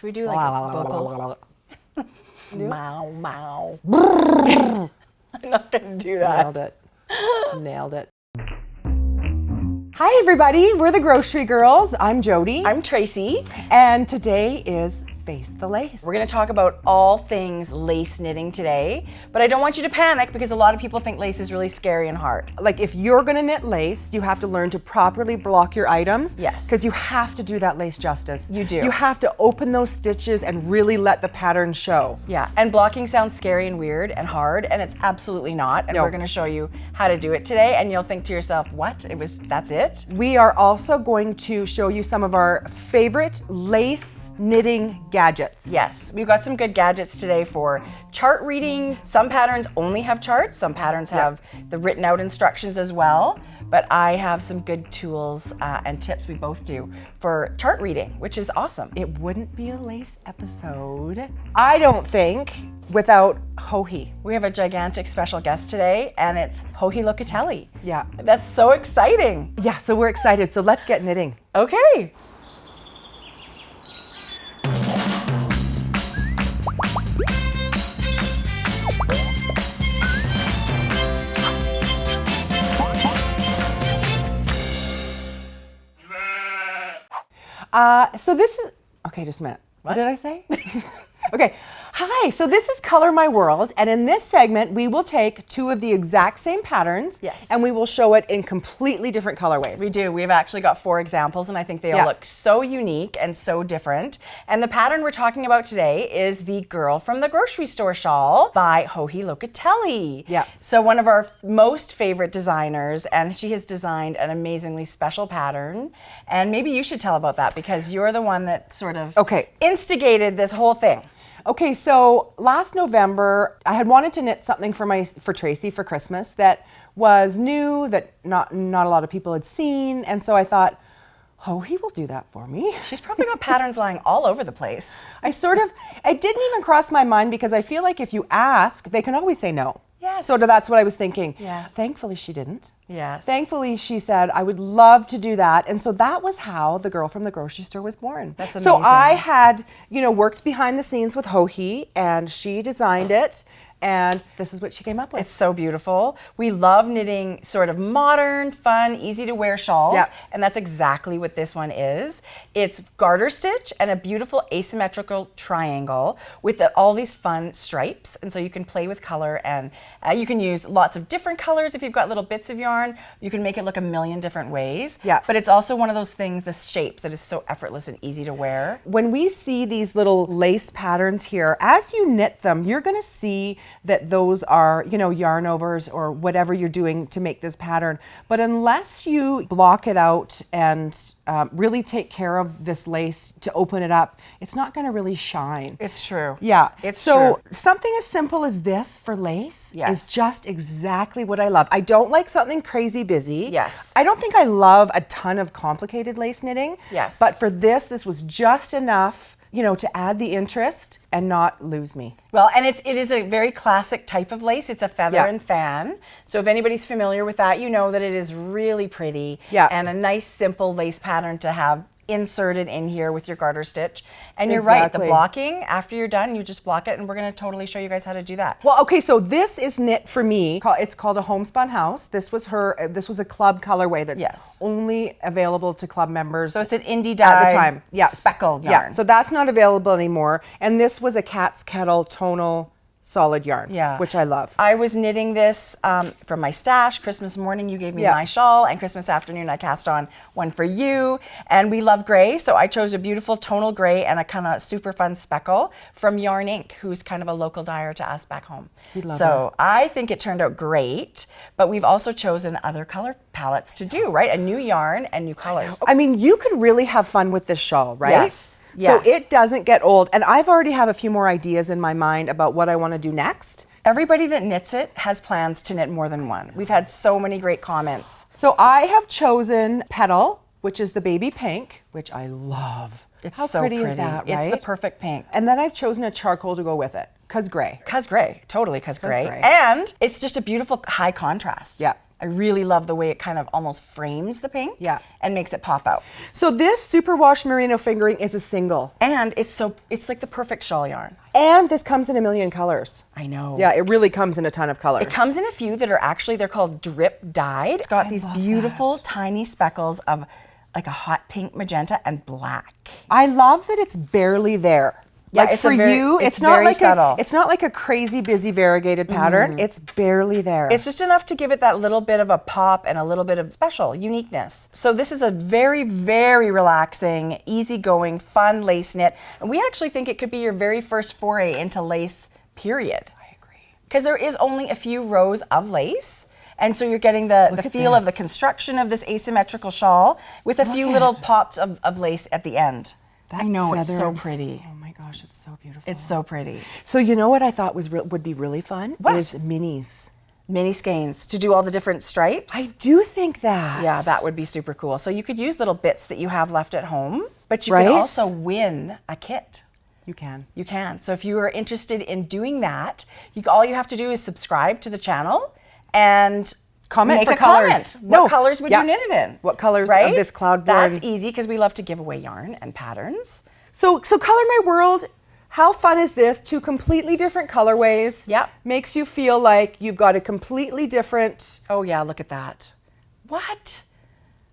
Should we do like a vocal? Mow, mow. I'm not gonna do that. Nailed it. Nailed it. Hi everybody, we're the Grocery Girls. I'm Jodi. I'm Tracie. And today is Face the Lace. We're gonna talk about all things lace knitting today, but I don't want you to panic because a lot of people think lace is really scary and hard. Like if you're gonna knit lace, you have to learn to properly block your items. Yes. Because you have to do that lace justice. You do. You have to open those stitches and really let the pattern show. Yeah, and blocking sounds scary and weird and hard, and it's absolutely not. And No. we're gonna show you how to do it today, and you'll think to yourself, what? That's it? We are also going to show you some of our favorite lace knitting gadgets. Yes, we've got some good gadgets today for chart reading. Some patterns only have charts, some patterns have the written out instructions as well, but I have some good tools and tips, we both do, for chart reading, which is awesome. It wouldn't be a lace episode, I don't think, without Hoi. We have a gigantic special guest today, and it's Hoi Locatelli. Yeah. That's so exciting. Yeah, so we're excited, so let's get knitting. Okay. So this is, okay, just a minute. What did I say? Okay, hi, so this is Color My World, and in this segment, we will take two of the exact same patterns, Yes. and we will show it in completely different colorways. We do. We've actually got 4 examples, and I think they all look so unique and so different. And the pattern we're talking about today is the Girl from the Grocery Store shawl by Hoi Locatelli. Yeah. So one of our most favorite designers, and she has designed an amazingly special pattern. And maybe you should tell about that because you're the one that sort of instigated this whole thing. Okay, so last November, I had wanted to knit something for Tracie for Christmas that was new, that not a lot of people had seen, and so I thought, oh, he will do that for me. She's probably got patterns lying all over the place. It didn't even cross my mind because I feel like if you ask, they can always say no. Yes. So that's what I was thinking. Yes. Thankfully, she didn't. Yes. Thankfully, she said, I would love to do that. And so that was how the Girl from the Grocery Store was born. That's amazing. So I had, worked behind the scenes with Hoi, and she designed it. And this is what she came up with. It's so beautiful. We love knitting sort of modern, fun, easy to wear shawls. Yeah. And that's exactly what this one is. It's garter stitch and a beautiful asymmetrical triangle with all these fun stripes. And so you can play with color, and you can use lots of different colors. If you've got little bits of yarn, you can make it look a million different ways. Yeah. But it's also one of those things, the shape that is so effortless and easy to wear. When we see these little lace patterns here, as you knit them, you're going to see that those are, yarn overs or whatever you're doing to make this pattern. But unless you block it out and really take care of this lace to open it up, it's not going to really shine. It's true. Yeah. It's so true. Something as simple as this for lace Yes. is just exactly what I love. I don't like something crazy busy. Yes. I don't think I love a ton of complicated lace knitting. Yes. But for this was just enough, to add the interest and not lose me. Well, and it is a very classic type of lace. It's a feather Yeah. and fan. So if anybody's familiar with that, you know that it is really pretty Yeah. and a nice simple lace pattern to have inserted in here with your garter stitch. And you're right, the Exactly. blocking, after you're done, you just block it, and we're going to totally show you guys how to do that. Well, okay, so this is knit for me. It's called a homespun house. This was a club colorway that's only available to club members. So it's an indie dyed at the time. Yes. speckled yarn. Yeah, so that's not available anymore. And this was a Cat's Kettle tonal solid yarn, which I love. I was knitting this from my stash. Christmas morning, you gave me my shawl, and Christmas afternoon, I cast on one for you. And we love gray, so I chose a beautiful tonal gray and a kind of super fun speckle from Yarn Inc., who's kind of a local dyer to us back home. We love so I think it turned out great, but we've also chosen other color palettes to do, right? A new yarn and new colors. I mean, you could really have fun with this shawl, right? Yes. Yes. So it doesn't get old. And I've already have a few more ideas in my mind about what I want to do next. Everybody that knits it has plans to knit more than one. We've had so many great comments. So I have chosen Petal, which is the baby pink, which I love. It's How so pretty is that, right? It's the perfect pink. And then I've chosen a charcoal to go with it, 'cause gray. Cause gray, totally cause gray. And it's just a beautiful high contrast. Yeah. I really love the way it kind of almost frames the pink and makes it pop out. So this superwash merino fingering is a single. And it's like the perfect shawl yarn. And this comes in a million colors. I know. Yeah, it really comes in a ton of colors. It comes in a few that are actually, they're called drip dyed. It's got these beautiful tiny speckles of like a hot pink, magenta, and black. I love that it's barely there. Yeah, like for you, it's not very like subtle. It's not like a crazy busy variegated pattern. It's barely there. It's just enough to give it that little bit of a pop and a little bit of special uniqueness. So this is a very, very relaxing, easygoing, fun lace knit. And we actually think it could be your very first foray into lace, period. I agree. Because there is only a few rows of lace. And so you're getting the feel of the construction of this asymmetrical shawl with a few little pops of lace at the end. I know, it's so pretty. Oh my gosh, it's so beautiful. It's so pretty. So you know what I thought would be really fun? What? Is minis. Mini skeins to do all the different stripes. I do think that. Yeah, that would be super cool. So you could use little bits that you have left at home, but you can also win a kit. You can. You can. So if you are interested in doing that, all you have to do is subscribe to the channel and comment make for a colors. Comment. What colors would you knit it in? What colors of this cloud board? That's easy because we love to give away yarn and patterns. So Color My World, how fun is this? Two completely different colorways. Yep. Makes you feel like you've got a completely different... Oh yeah, look at that. What?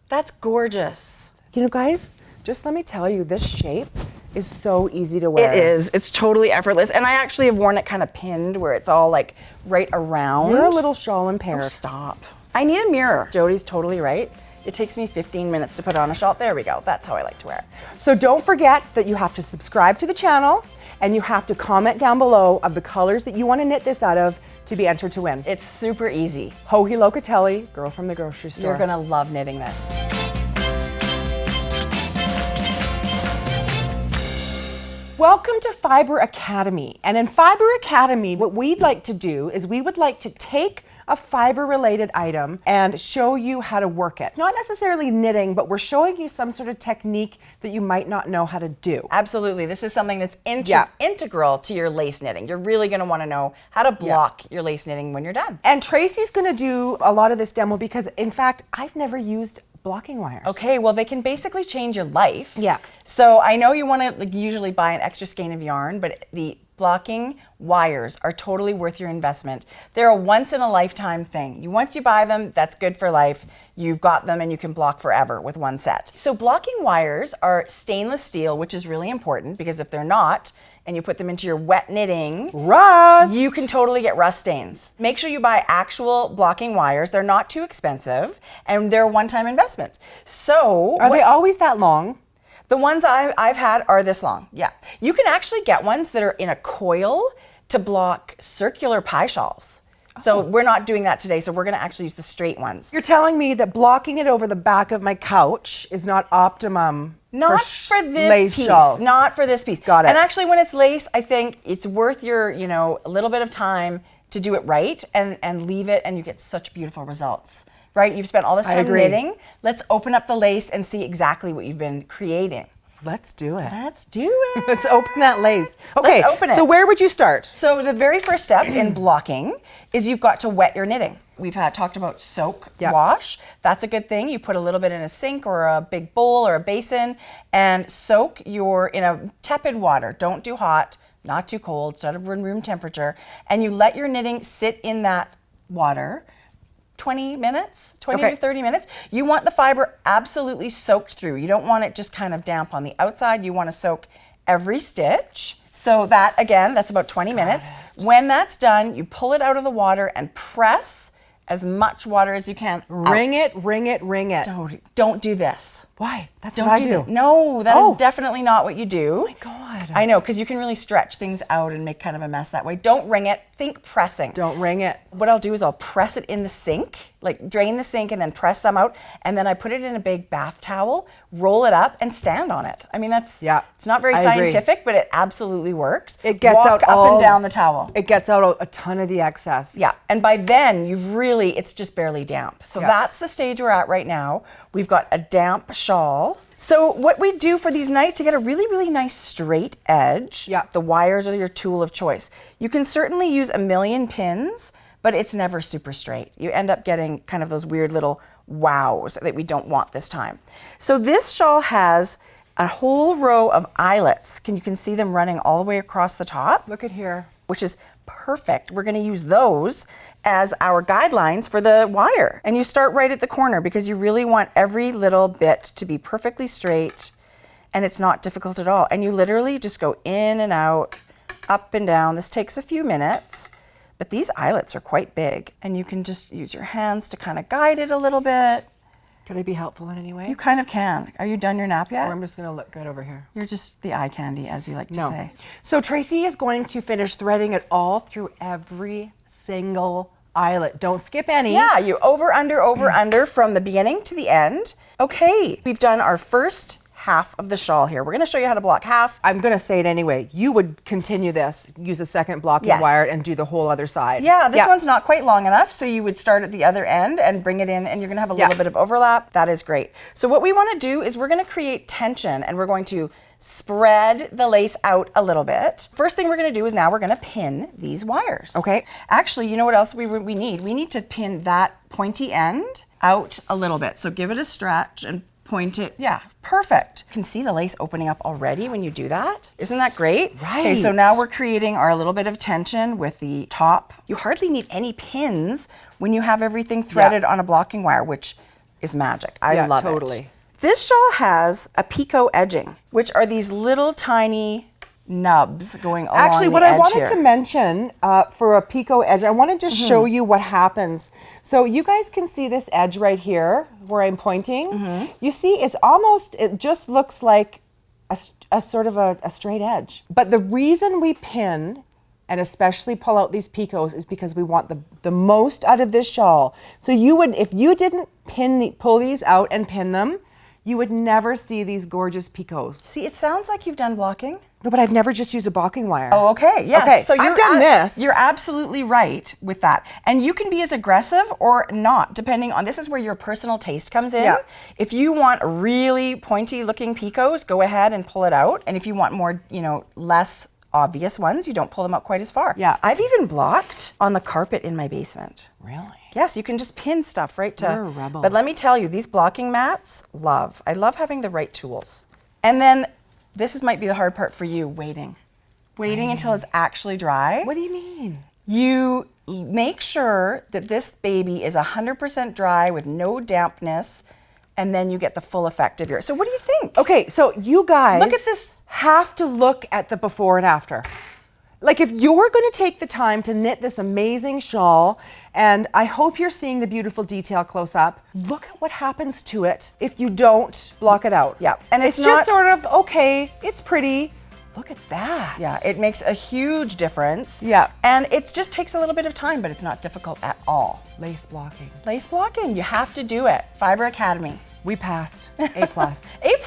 That's gorgeous. You know, guys, just let me tell you, this shape is so easy to wear. It is. It's totally effortless. And I actually have worn it kind of pinned where it's all like right around. You're a little shawl impaired. Oh, stop. I need a mirror. Jodi's totally right. It takes me 15 minutes to put on a shawl. There we go. That's how I like to wear it. So don't forget that you have to subscribe to the channel and you have to comment down below of the colors that you want to knit this out of to be entered to win. It's super easy. Hoi Locatelli, girl from the grocery store. You're gonna love knitting this. Welcome to Fiber Academy. And in Fiber Academy, what we'd like to do is we would like to take a fiber-related item and show you how to work it. Not necessarily knitting, but we're showing you some sort of technique that you might not know how to do. Absolutely. This is something that's integral to your lace knitting. You're really going to want to know how to block your lace knitting when you're done. And Tracie's going to do a lot of this demo because, in fact, I've never used blocking wires. Okay, well, they can basically change your life. Yeah. So I know you want to usually buy an extra skein of yarn, but the blocking wires are totally worth your investment. They're a once in a lifetime thing. Once you buy them, that's good for life. You've got them and you can block forever with one set. So blocking wires are stainless steel, which is really important because if they're not, and you put them into your wet knitting, rust, you can totally get rust stains. Make sure you buy actual blocking wires. They're not too expensive and they're a one-time investment. So are they always that long? The ones I've had are this long, yeah. You can actually get ones that are in a coil to block circular pie shawls. So we're not doing that today, so we're gonna actually use the straight ones. You're telling me that blocking it over the back of my couch is not optimum not for this lace piece. shawls. Not for this piece. Got it. And actually when it's lace, I think it's worth your, a little bit of time to do it right and leave it and you get such beautiful results. Right? You've spent all this time knitting. Let's open up the lace and see exactly what you've been creating. Let's do it. Let's do it. Let's open that lace. Okay, let's open it. So where would you start? So the very first step in blocking is you've got to wet your knitting. We've talked about soak, wash. That's a good thing. You put a little bit in a sink or a big bowl or a basin and soak in a tepid water. Don't do hot, not too cold, sort of room temperature. And you let your knitting sit in that water 20 to 30 minutes. You want the fiber absolutely soaked through. You don't want it just kind of damp on the outside. You want to soak every stitch. So that, again, that's about 20 minutes. When that's done, you pull it out of the water and press as much water as you can Wring out. it, wring it, wring it. Don't do this. Why? That's Don't what I do. No, that is definitely not what you do. Oh my God. I know, because you can really stretch things out and make kind of a mess that way. Don't wring it. Think pressing. Don't wring it. What I'll do is I'll press it in the sink, like drain the sink and then press some out. And then I put it in a big bath towel, roll it up and stand on it. I mean, it's not very scientific, but it absolutely works. It gets out up and down the towel. It gets out a ton of the excess. Yeah, and by then it's just barely damp. So that's the stage we're at right now. We've got a damp shawl. So what we do for these nights to get a really, really nice straight edge, the wires are your tool of choice. You can certainly use a million pins, but it's never super straight. You end up getting kind of those weird little wows that we don't want this time. So this shawl has a whole row of eyelets. You can see them running all the way across the top. Look at here. Which is perfect. We're gonna use those as our guidelines for the wire. And you start right at the corner because you really want every little bit to be perfectly straight, and it's not difficult at all. And you literally just go in and out, up and down. This takes a few minutes, but these eyelets are quite big, and you can just use your hands to kind of guide it a little bit. Could I be helpful in any way? You kind of can. Are you done your nap yet? Or I'm just going to look good over here. You're just the eye candy, as you like to say. So Tracie is going to finish threading it all through every single eyelet. Don't skip any. Yeah, you over, under from the beginning to the end. Okay, we've done our first half of the shawl here. We're going to show you how to block half. I'm going to say it anyway. You would continue this, use a second blocking wire and do the whole other side. Yeah, this one's not quite long enough, so you would start at the other end and bring it in, and you're going to have a little bit of overlap. That is great. So what we want to do is we're going to create tension, and we're going to spread the lace out a little bit. First thing we're going to do is now we're going to pin these wires. Okay. Actually, you know what else we need? We need to pin that pointy end out a little bit. So give it a stretch and point it. Yeah, perfect. You can see the lace opening up already when you do that. Isn't that great? Right. Okay, so now we're creating our little bit of tension with the top. You hardly need any pins when you have everything threaded on a blocking wire, which is magic. I love it. Totally. This shawl has a picot edging, which are these little tiny nubs going along Actually, what the I edge wanted here. to mention for a picot edge, I want to just show you what happens. So you guys can see this edge right here where I'm pointing. You see, it's almost, it just looks like a sort of a straight edge. But the reason we pin and especially pull out these picots is because we want the most out of this shawl. So you would, if you didn't pull these out and pin them, you would never see these gorgeous picots. See, it sounds like you've done blocking. No, but I've never just used a blocking wire. Oh, okay. Yes. Okay, So I've done this. You're absolutely right with that. And you can be as aggressive or not, depending on, this is where your personal taste comes in. Yeah. If you want really pointy looking picots, go ahead and pull it out. And if you want more, less obvious ones, you don't pull them out quite as far. Yeah. I've even blocked on the carpet in my basement. Really? Yes, you can just pin stuff right to. You're a rebel. But let me tell you, these blocking mats, I love having the right tools. And then this might be the hard part for you, waiting. Waiting until it's actually dry. What do you mean? You make sure that this baby is 100% dry with no dampness, and then you get the full effect of yours. So what do you think? Okay, so you guys Look at this. have to look at the before and after. Like if you're going to take the time to knit this amazing shawl, and I hope you're seeing the beautiful detail close up, look at what happens to it if you don't block it out. Yeah, and it's it's just not- sort of, okay, it's pretty. Look at that. Yeah, it makes a huge difference. Yeah. And it just takes a little bit of time, but it's not difficult at all. Lace blocking. Lace blocking, you have to do it. Fiber Academy. We passed. A+. A+.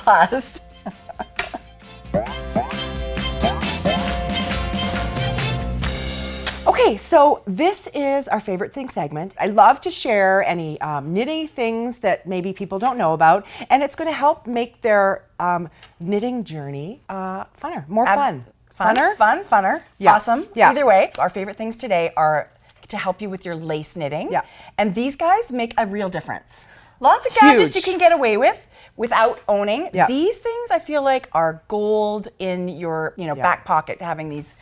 Okay, so this is our favorite thing segment. I love to share any knitting things that maybe people don't know about, and it's going to help make their knitting journey funner, more fun. Funner? Funner. Yeah. Awesome. Yeah. Either way, our favorite things today are to help you with your lace knitting. Yeah. And these guys make a real difference. Lots of gadgets you Huge. can get away with without owning. Yeah. These things I feel like are gold in your back pocket, having these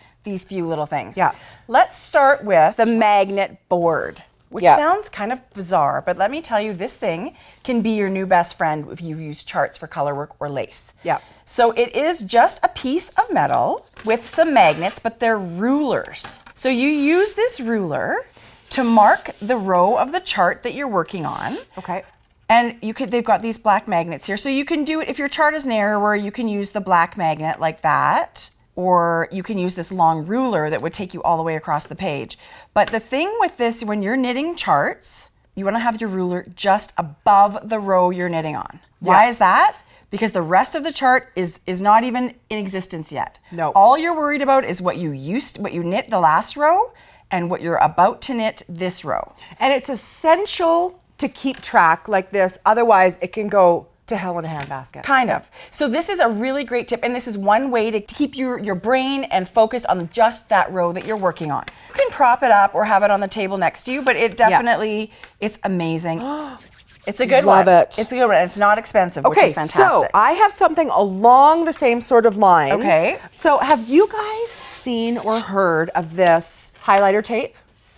few little things. Yeah. Let's start with the magnet board, which Yeah. sounds kind of bizarre, but let me tell you, this thing can be your new best friend if you use charts for color work or lace. Yeah. So it is just a piece of metal with some magnets, but they're rulers. So you use this ruler to mark the row of the chart that you're working on. Okay. And they've got these black magnets here. So you can do it, if your chart is narrower, you can use the black magnet like that. Or you can use this long ruler that would take you all the way across the page. But the thing with this, when you're knitting charts, you want to have your ruler just above the row you're knitting on. Why is that? Because the rest of the chart is not even in existence yet. No. All you're worried about is what you knit the last row and what you're about to knit this row. And it's essential to keep track like this, otherwise it can go to hell in a handbasket. Kind of. So this is a really great tip, and this is one way to keep your brain and focused on just that row that you're working on. You can prop it up or have it on the table next to you, but it definitely, it's amazing. It's a good one. Love it. It's a good one. It's not expensive, which is fantastic. So I have something along the same sort of lines. Okay. So have you guys seen or heard of this highlighter tape?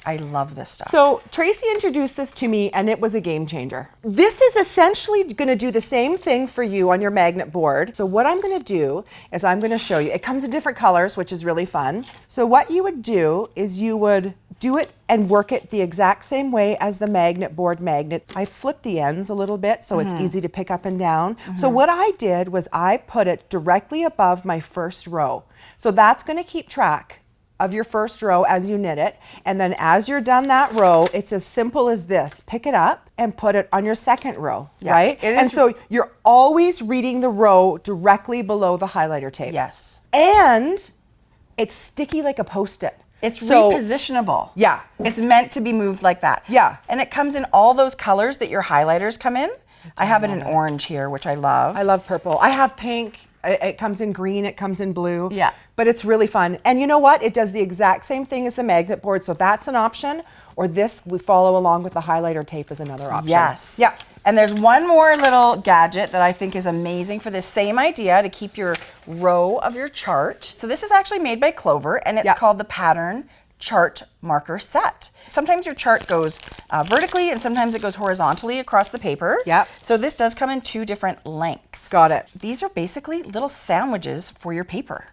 I love this stuff. So Tracie introduced this to me and it was a game changer. This is essentially going to do the same thing for you on your magnet board. So what I'm going to do is I'm going to show you. It comes in different colors, which is really fun. So what you would do is you would do it and work it the exact same way as the magnet board magnet. I flipped the ends a little bit so it's easy to pick up and down. So what I did was I put it directly above my first row. So that's going to keep track of your first row as you knit it. And then as you're done that row, it's as simple as this. Pick it up and put it on your second row, right? And so you're always reading the row directly below the highlighter tape. Yes. And it's sticky like a Post-it. It's repositionable. Yeah. It's meant to be moved like that. Yeah. And it comes in all those colors that your highlighters come in. I have it in orange here, which I love. I love purple. I have pink. It comes in green, it comes in blue. Yeah. But it's really fun. And you know what? It does the exact same thing as the magnet board. So that's an option. Or this, we follow along with the highlighter tape is another option. Yes. Yeah. And there's one more little gadget that I think is amazing for this same idea to keep your row of your chart. So this is actually made by Clover, and it's called the Pattern Chart Marker Set. Sometimes your chart goes vertically and sometimes it goes horizontally across the paper. Yep. So this does come in 2 different lengths. Got it. These are basically little sandwiches for your paper.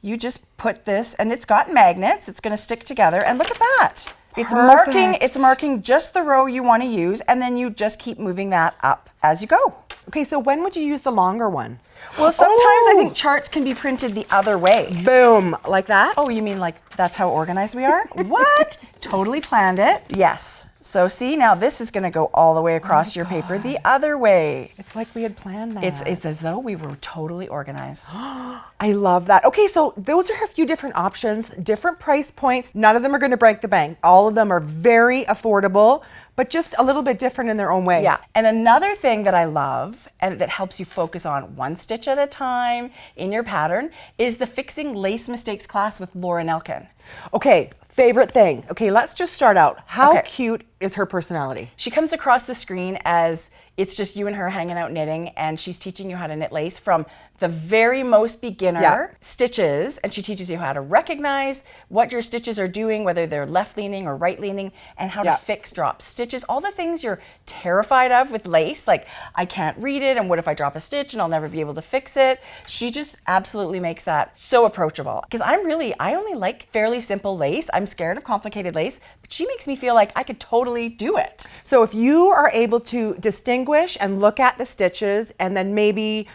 You just put this, and it's got magnets. It's going to stick together, and look at that. It's marking just the row you want to use, and then you just keep moving that up as you go. Okay, so when would you use the longer one? Well, sometimes I think charts can be printed the other way. Boom, like that? Oh, you mean like that's how organized we are? What? Totally planned it. Yes. So see, now this is going to go all the way across your paper the other way. It's like we had planned that. It's as though we were totally organized. I love that. Okay, so those are a few different options, different price points. None of them are going to break the bank. All of them are very affordable, but just a little bit different in their own way. Yeah, and another thing that I love and that helps you focus on one stitch at a time in your pattern is the Fixing Lace Mistakes class with Lauren Elkin. Okay, favorite thing. Okay, let's just start out. How cute is her personality? She comes across the screen as it's just you and her hanging out knitting, and she's teaching you how to knit lace from the very most beginner stitches, and she teaches you how to recognize what your stitches are doing, whether they're left leaning or right leaning, and how to fix drop stitches, all the things you're terrified of with lace, like I can't read it, and what if I drop a stitch and I'll never be able to fix it. She just absolutely makes that so approachable, because I only like fairly simple lace. I'm scared of complicated lace, but she makes me feel like I could totally do it. So if you are able to distinguish and look at the stitches, and then maybe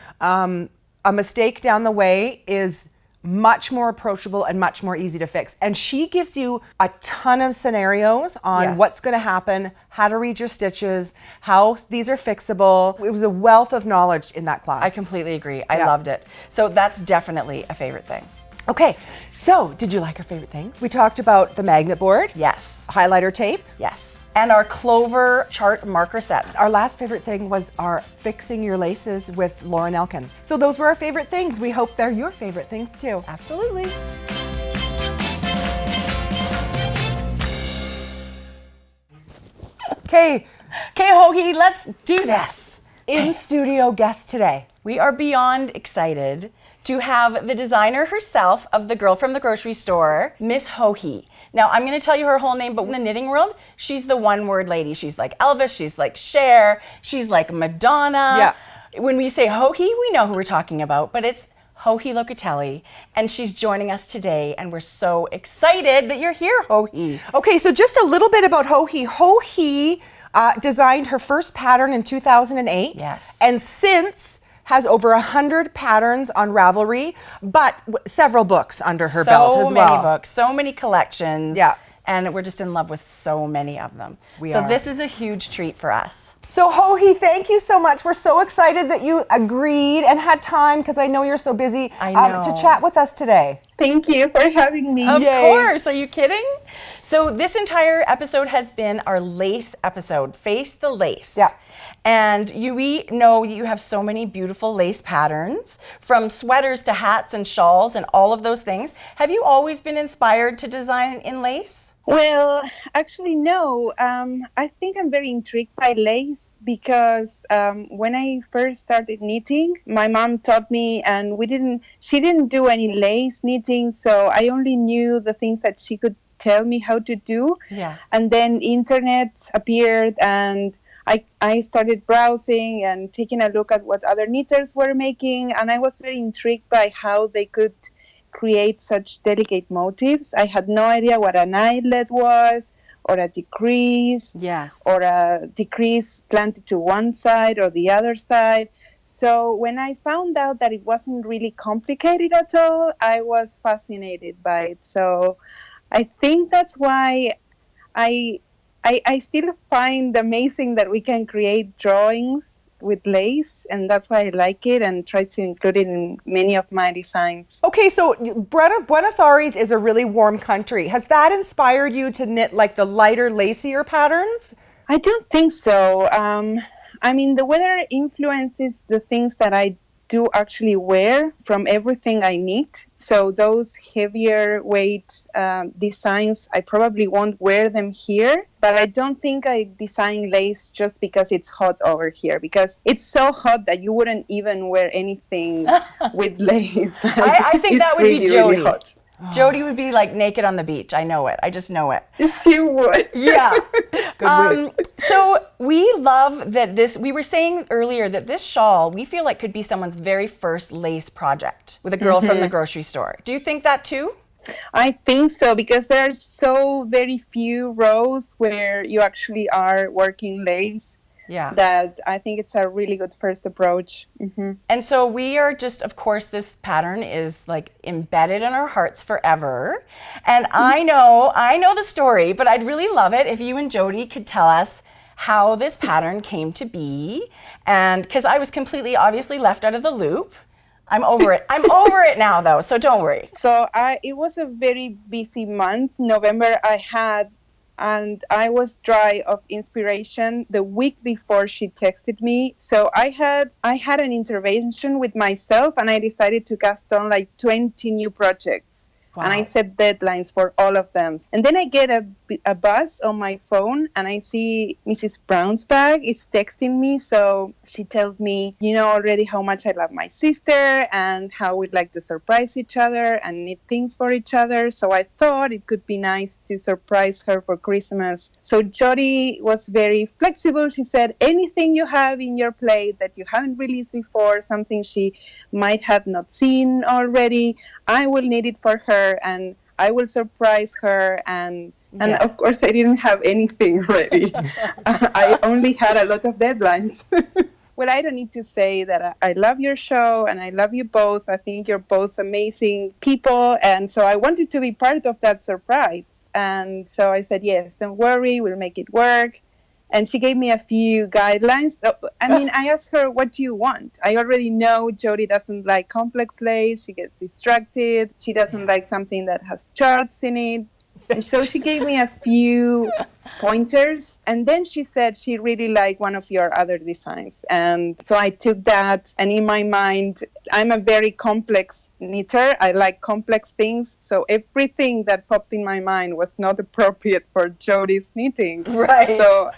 a mistake down the way is much more approachable and much more easy to fix. And she gives you a ton of scenarios on what's going to happen, how to read your stitches, how these are fixable. It was a wealth of knowledge in that class. I completely agree. I loved it. So that's definitely a favorite thing. Okay, so did you like our favorite things? We talked about the magnet board. Yes. Highlighter tape. Yes. And our Clover chart marker set. Our last favorite thing was our Fixing Your Laces with Lauren Elkin. So those were our favorite things. We hope they're your favorite things too. Absolutely. Okay, Hoi, let's do this. In studio guest today. We are beyond excited to have the designer herself of the Girl from the Grocery Store, Miss Hoi. Now, I'm going to tell you her whole name, but in the knitting world, she's the one-word lady. She's like Elvis, she's like Cher, she's like Madonna. Yeah. When we say Hoi, we know who we're talking about, but it's Hoi Locatelli, and she's joining us today, and we're so excited that you're here, Hoi. Okay, so just a little bit about Hoi. Hoi designed her first pattern in 2008. Yes. And since has over 100 patterns on Ravelry, but several books under her belt as well. So many books, so many collections. Yeah. And we're just in love with so many of them. We so are. This is a huge treat for us. So Hoi, thank you so much. We're so excited that you agreed and had time, because I know you're so busy, I know. to chat with us today. Thank you for having me. Of Yay. course, are you kidding? So this entire episode has been our lace episode, Face the Lace. Yeah. And we know you have so many beautiful lace patterns, from sweaters to hats and shawls and all of those things. Have you always been inspired to design in lace? Well, actually, no. I think I'm very intrigued by lace because when I first started knitting, my mom taught me, and she didn't do any lace knitting, so I only knew the things that she could tell me how to do. Yeah. And then internet appeared, and I started browsing and taking a look at what other knitters were making, and I was very intrigued by how they could create such delicate motifs. I had no idea what an eyelet was, or a decrease, Yes. or a decrease slanted to one side or the other side. So when I found out that it wasn't really complicated at all, I was fascinated by it. So I think that's why I still find amazing that we can create drawings with lace, and that's why I like it and try to include it in many of my designs. Okay, so Buenos Aires is a really warm country. Has that inspired you to knit like the lighter, lacier patterns? I don't think so. I mean, the weather influences the things that I do actually wear from everything I knit. So those heavier weight designs, I probably won't wear them here. But I don't think I design lace just because it's hot over here, because it's so hot that you wouldn't even wear anything with lace. I think that would really, be Jodi. really hot. Jodi would be like naked on the beach. I know it. I just know it. She would. Yeah. Good So we love that we were saying earlier that this shawl, we feel like could be someone's very first lace project with a girl from the grocery store. Do you think that too? I think so, because there are so very few rows where you actually are working lace. Yeah. That I think it's a really good first approach. And so we are just, of course, this pattern is like embedded in our hearts forever. And I know the story, but I'd really love it if you and Jodi could tell us how this pattern came to be. And because I was completely, obviously left out of the loop. I'm over it. I'm over it now, though, so don't worry. So it was a very busy month. November and I was dry of inspiration the week before she texted me. So I had an intervention with myself, and I decided to cast on like 20 new projects. Wow. And I set deadlines for all of them. And then I get a buzz on my phone, and I see Mrs. Brown's bag. It's texting me. So she tells me, you know already how much I love my sister and how we'd like to surprise each other and knit things for each other. So I thought it could be nice to surprise her for Christmas. So Jodi was very flexible. She said, anything you have in your plate that you haven't released before, something she might have not seen already, I will knit it for her, and I will surprise her. And of course, I didn't have anything ready. I only had a lot of deadlines. Well, I don't need to say that I love your show and I love you both. I think you're both amazing people. And so I wanted to be part of that surprise. And so I said, yes, don't worry, we'll make it work. And she gave me a few guidelines. I mean, I asked her, what do you want? I already know Jodi doesn't like complex lace. She gets distracted. She doesn't like something that has charts in it. And so she gave me a few pointers. And then she said she really liked one of your other designs. And so I took that. And in my mind, I'm a very complex knitter. I like complex things. So everything that popped in my mind was not appropriate for Jodi's knitting. Right. So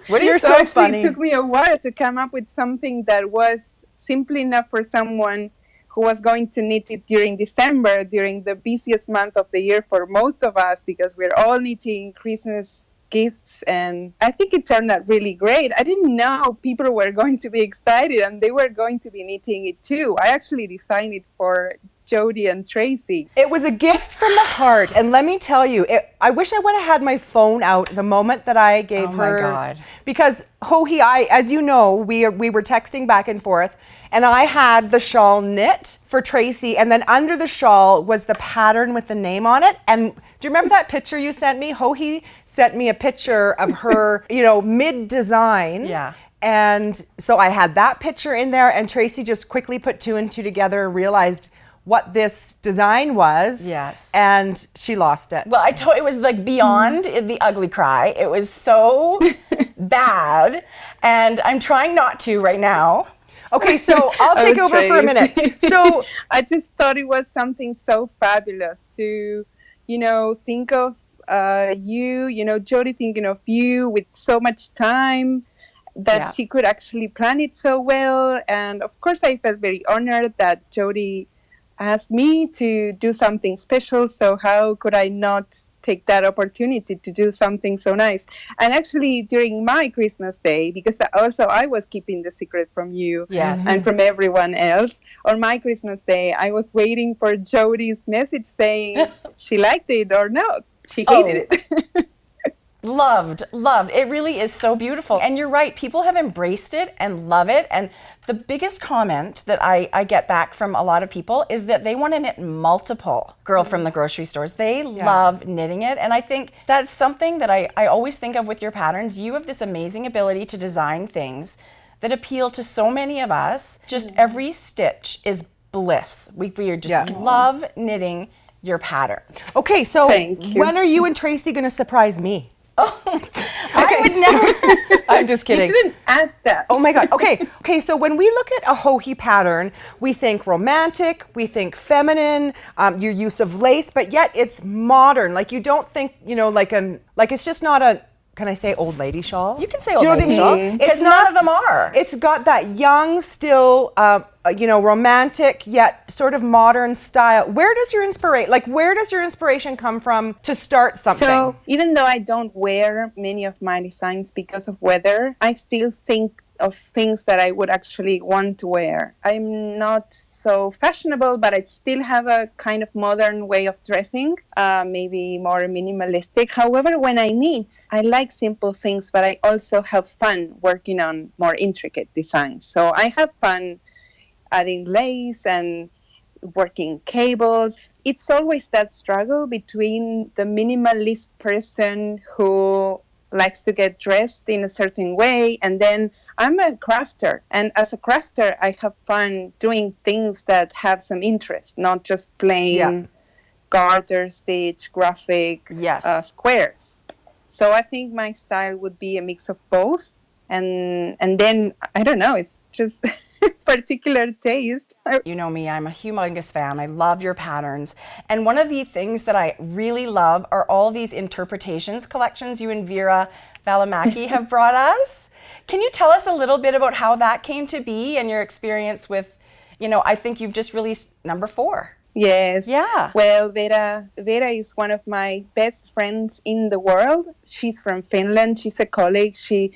You're so funny. It took me a while to come up with something that was simple enough for someone who was going to knit it during December, during the busiest month of the year for most of us, because we're all knitting Christmas gifts. And I think it turned out really great. I didn't know people were going to be excited and they were going to be knitting it too. I actually designed it for Jodi and Tracie. It was a gift from the heart, and let me tell you, I wish I would have had my phone out the moment that I gave her. Oh my God! Because Hoi, as you know, we were texting back and forth, and I had the shawl knit for Tracie, and then under the shawl was the pattern with the name on it, and Do you remember that picture you sent me? Hoi sent me a picture of her, mid-design. Yeah. And so I had that picture in there, and Tracie just quickly put 2 and 2 together and realized what this design was. Yes. And she lost it. Well, it was like beyond the ugly cry. It was so bad, and I'm trying not to right now. Okay, so I'll take over for a minute. So I just thought it was something so fabulous to, think of Jodi thinking of you with so much time that she could actually plan it so well. And of course, I felt very honored that Jodi asked me to do something special. So how could I not take that opportunity to do something so nice? And actually, during my Christmas day, because I was keeping the secret from you and from everyone else, on my Christmas day, I was waiting for Jodi's message saying she liked it or not. She hated it. Loved. It really is so beautiful. And you're right, people have embraced it and love it. And the biggest comment that I get back from a lot of people is that they want to knit multiple Girl from the Grocery Stores. They love knitting it. And I think that's something that I always think of with your patterns. You have this amazing ability to design things that appeal to so many of us. Just every stitch is bliss. We just love knitting your patterns. Okay, so when are you and Tracie going to surprise me? I would never. I'm just kidding. You shouldn't ask that. Oh my God. Okay. So when we look at a Hoi pattern, we think romantic, we think feminine, your use of lace, but yet it's modern. Like you don't think, like it's just not a. Can I say old lady shawl? You can say old lady shawl. Because none of them are. It's got that young, still, romantic yet sort of modern style. Where does your inspiration come from to start something? So even though I don't wear many of my designs because of weather, I still think of things that I would actually want to wear. I'm not so fashionable, but I still have a kind of modern way of dressing, maybe more minimalistic. However, when I knit, I like simple things, but I also have fun working on more intricate designs. So I have fun adding lace and working cables. It's always that struggle between the minimalist person who likes to get dressed in a certain way, and then I'm a crafter, and as a crafter I have fun doing things that have some interest, not just plain garter stitch graphic squares. So I think my style would be a mix of both, and then I don't know, it's just particular taste. You know me, I'm a humongous fan. I love your patterns. And one of the things that I really love are all these interpretations collections you and Vera Valimaki have brought us. Can you tell us a little bit about how that came to be and your experience with, I think you've just released number 4. Yes. Yeah. Well, Vera is one of my best friends in the world. She's from Finland. She's a colleague. She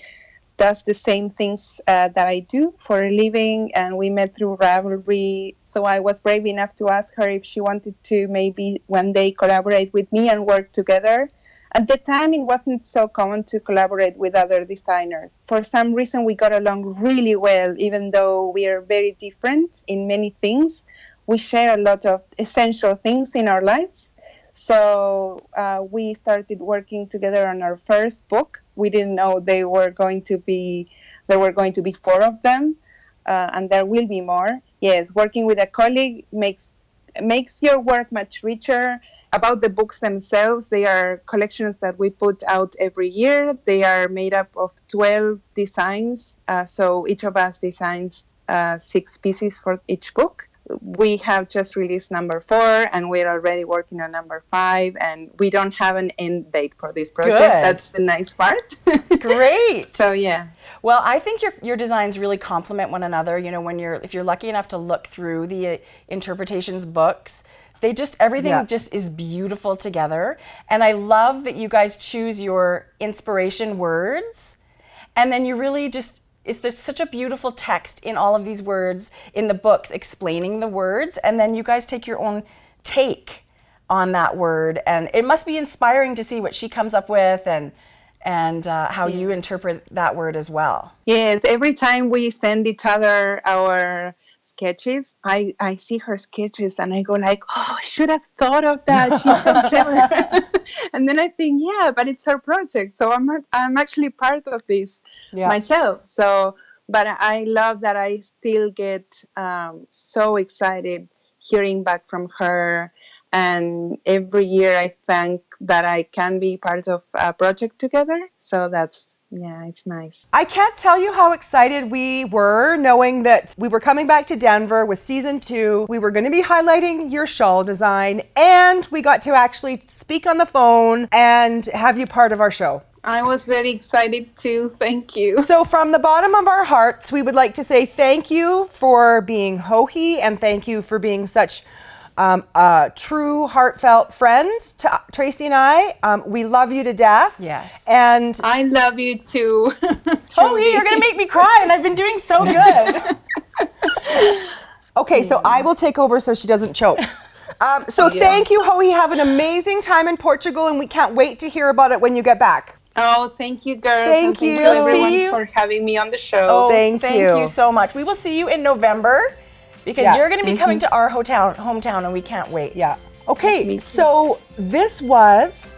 does the same things that I do for a living, and we met through Ravelry. So I was brave enough to ask her if she wanted to maybe one day collaborate with me and work together. At the time, it wasn't so common to collaborate with other designers. For some reason, we got along really well, even though we are very different in many things. We share a lot of essential things in our lives. So we started working together on our first book. We didn't know there were going to be 4 of them, and there will be more. Yes, working with a colleague makes your work much richer. About the books themselves, they are collections that we put out every year. They are made up of 12 designs. So each of us designs 6 pieces for each book. We have just released number 4, and we're already working on number 5, and we don't have an end date for this project. Good. That's the nice part. Great. So yeah. Well, I think your designs really complement one another. If you're lucky enough to look through the interpretations books, everything just is beautiful together. And I love that you guys choose your inspiration words, and then you really there's such a beautiful text in all of these words in the books explaining the words, and then you guys take your own take on that word, and it must be inspiring to see what she comes up with and how you interpret that word as well. Yes, every time we send each other our sketches, I see her sketches and I go like, oh, I should have thought of that. She's so clever. And then I think, yeah, but it's our project, so I'm actually part of this myself. So, but I love that I still get so excited hearing back from her, and every year I thank that I can be part of a project together. So that's, yeah, it's nice. I can't tell you how excited we were knowing that we were coming back to Denver with season 2. We were going to be highlighting your shawl design, and we got to actually speak on the phone and have you part of our show. I was very excited too. Thank you. So from the bottom of our hearts, we would like to say thank you for being Hoi, and thank you for being such a true, heartfelt friend to Tracie and I. We love you to death. Yes. And I love you too. Hoi, you're going to make me cry, and I've been doing so good. okay, so I will take over so she doesn't choke. Thank you, Hoi. Have an amazing time in Portugal, and we can't wait to hear about it when you get back. Oh, thank you, girls. Thank you. Thank you, everyone, for having me on the show. Oh, Thank you so much. We will see you in November, because you're going to be coming to our hometown, and we can't wait. Yeah. Okay, so this was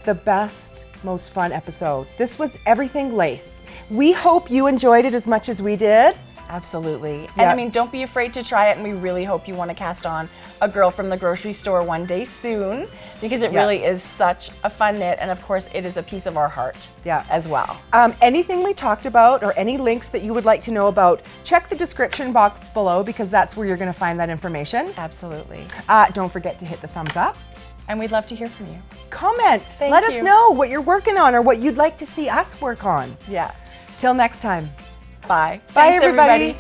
the best, most fun episode. This was Everything Lace. We hope you enjoyed it as much as we did. Absolutely. And I mean, don't be afraid to try it, and we really hope you want to cast on a girl from the grocery store one day soon, because it really is such a fun knit, and of course it is a piece of our heart as well. Anything we talked about or any links that you would like to know about, check the description box below, because that's where you're going to find that information. Absolutely. Don't forget to hit the thumbs up. And we'd love to hear from you. Comment. Let us know what you're working on or what you'd like to see us work on. Yeah. Till next time. Bye. Bye, Thanks, everybody.